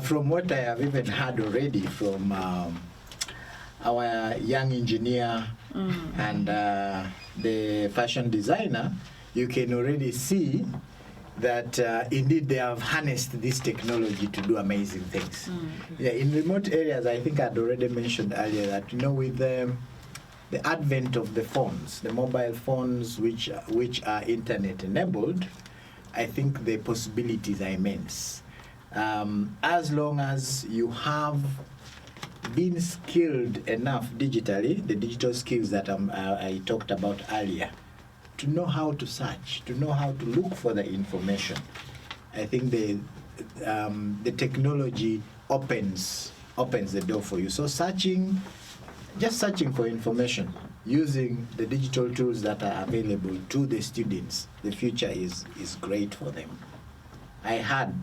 From what I have even heard already from our young engineer and the fashion designer, you can already see that indeed they have harnessed this technology to do amazing things. Yeah, in remote areas, I think I'd already mentioned earlier that, you know, with the advent of the phones, the mobile phones which are internet enabled, I think the possibilities are immense. As long as you have been skilled enough digitally, the digital skills that I talked about earlier, to know how to search, to know how to look for the information, I think the technology opens the door for you. So just searching for information using the digital tools that are available to the students, the future is great for them. I heard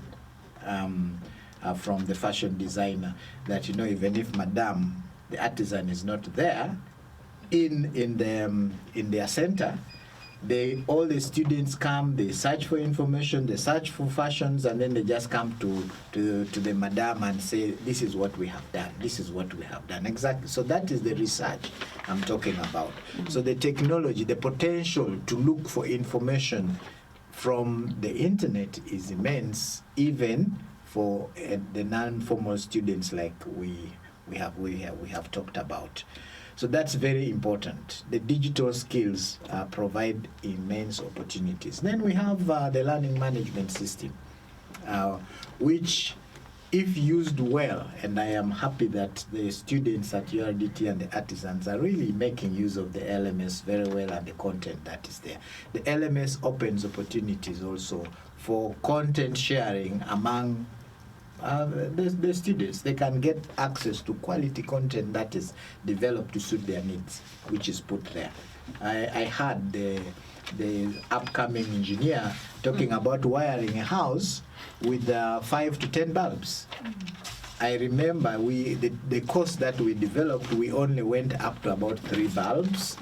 from the fashion designer that, you know, even if Madame, the artisan, is not there in their center, all the students come, they search for information, they search for fashions, and then they just come to the madam and say, this is what we have done, this is what we have done. Exactly. So that is the research I'm talking about. So the technology, the potential to look for information from the internet is immense, even for the non-formal students like we have talked about. So that's very important. The digital skills provide immense opportunities. Then we have the learning management system, which, if used well, and I am happy that the students at URDT and the artisans are really making use of the LMS very well and the content that is there. The LMS opens opportunities also for content sharing among the students. They can get access to quality content that is developed to suit their needs, which is put there. I heard the upcoming engineer talking about wiring a house with 5 to 10 bulbs. I remember the course that we developed, we only went up to about 3 bulbs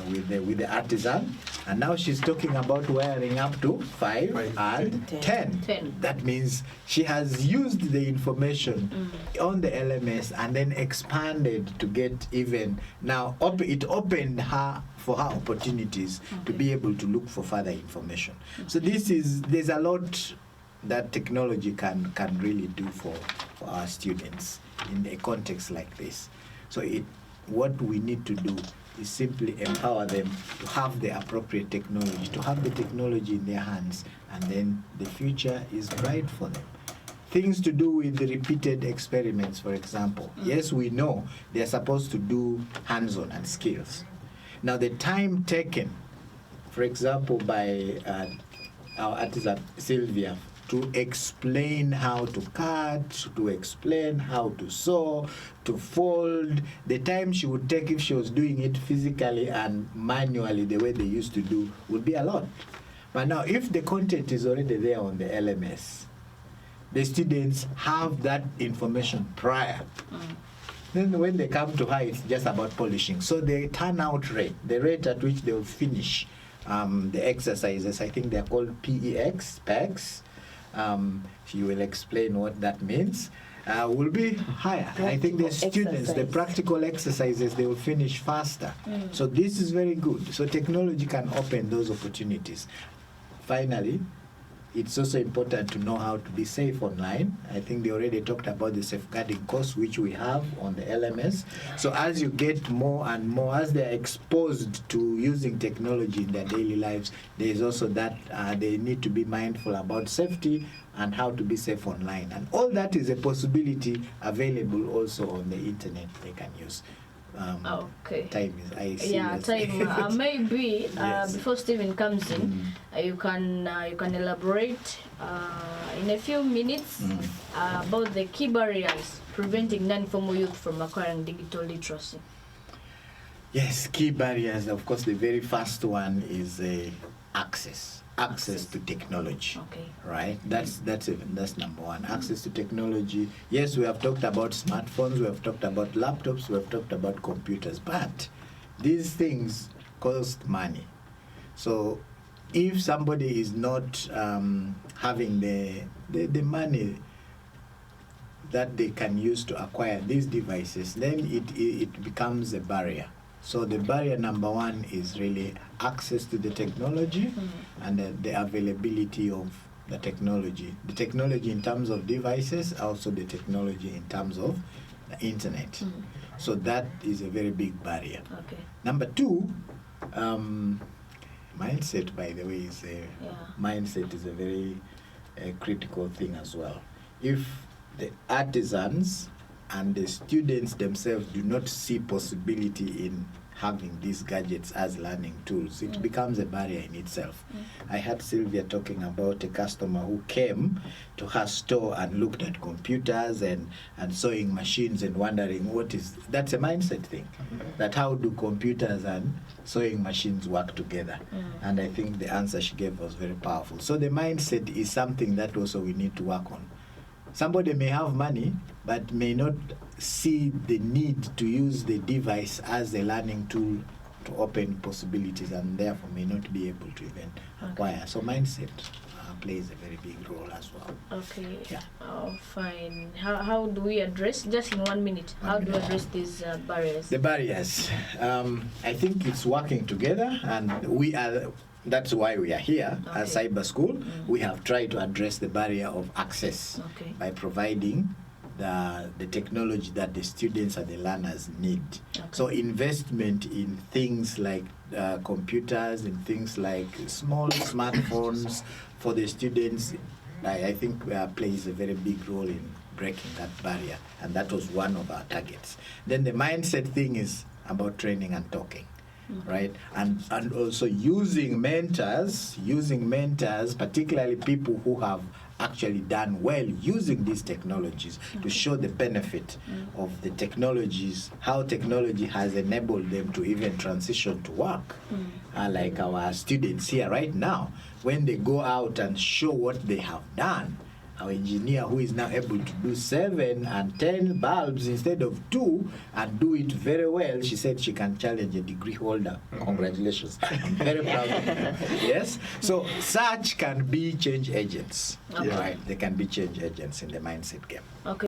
with the artisan, and now she's talking about wiring up to 5 and 10. That means she has used the information on the LMS and then expanded to get even now. It opened her for her opportunities to be able to look for further information. So there's a lot that technology can really do for our students in a context like this. So what we need to do is simply empower them to have the appropriate technology, to have the technology in their hands, and then the future is bright for them. Things to do with the repeated experiments, for example. Yes, we know they're supposed to do hands-on and skills. Now, the time taken, for example, by our artisan Sylvia, to explain how to cut, to explain how to sew, to fold, the time she would take if she was doing it physically and manually the way they used to do would be a lot. But now, if the content is already there on the LMS, the students have that information prior. Then when they come to her, it's just about polishing. So the turnout rate, the rate at which they will finish the exercises, I think they're called PEX. She will explain what that means, will be higher. I think the students, the practical exercises, they will finish faster. So this is very good. So technology can open those opportunities. Finally, it's also important to know how to be safe online. I think they already talked about the safeguarding course which we have on the LMS. So as you get more and more, as they're exposed to using technology in their daily lives, there's also that they need to be mindful about safety and how to be safe online. And all that is a possibility available also on the internet they can use. Okay. Time is, I see. Yeah, time. Maybe yes. Before Stephen comes in, you can elaborate in a few minutes about the key barriers preventing non-formal youth from acquiring digital literacy. Yes, key barriers. Of course, the very first one is access to technology. Okay. Right. That's number one. Access to technology. Yes, we have talked about smartphones, we have talked about laptops, we have talked about computers, but these things cost money. So if somebody is not having the money that they can use to acquire these devices, then it becomes a barrier. So the barrier number one is really access to the technology and the availability of the technology. The technology in terms of devices, also the technology in terms of the internet. So that is a very big barrier. Okay. Number two, mindset, by the way, is mindset is a very critical thing as well. If the artisans and the students themselves do not see possibility in having these gadgets as learning tools, it becomes a barrier in itself. I heard Sylvia talking about a customer who came to her store and looked at computers and sewing machines and wondering that's a mindset thing. That how do computers and sewing machines work together? And I think the answer she gave was very powerful. So the mindset is something that also we need to work on. Somebody may have money, but may not see the need to use the device as a learning tool to open possibilities, and therefore may not be able to even acquire. So mindset plays a very big role as well. Okay. Yeah. Fine. How do we address, just in 1 minute, how do we address these barriers? The barriers. I think it's working together, and that's why we are here as Cyber School. We have tried to address the barrier of access by providing the technology that the students and the learners need. So investment in things like computers and things like small smartphones for the students, I think plays a very big role in breaking that barrier, and that was one of our targets. Then the mindset thing is about training and talking. Right, and also using mentors, particularly people who have actually done well using these technologies to show the benefit of the technologies, how technology has enabled them to even transition to work. Like our students here right now, when they go out and show what they have done, our engineer who is now able to do 7 and 10 bulbs instead of 2 and do it very well, she said she can challenge a degree holder. Congratulations. I'm very proud of her. Yes? So such can be change agents. Right? They can be change agents in the mindset game. Okay.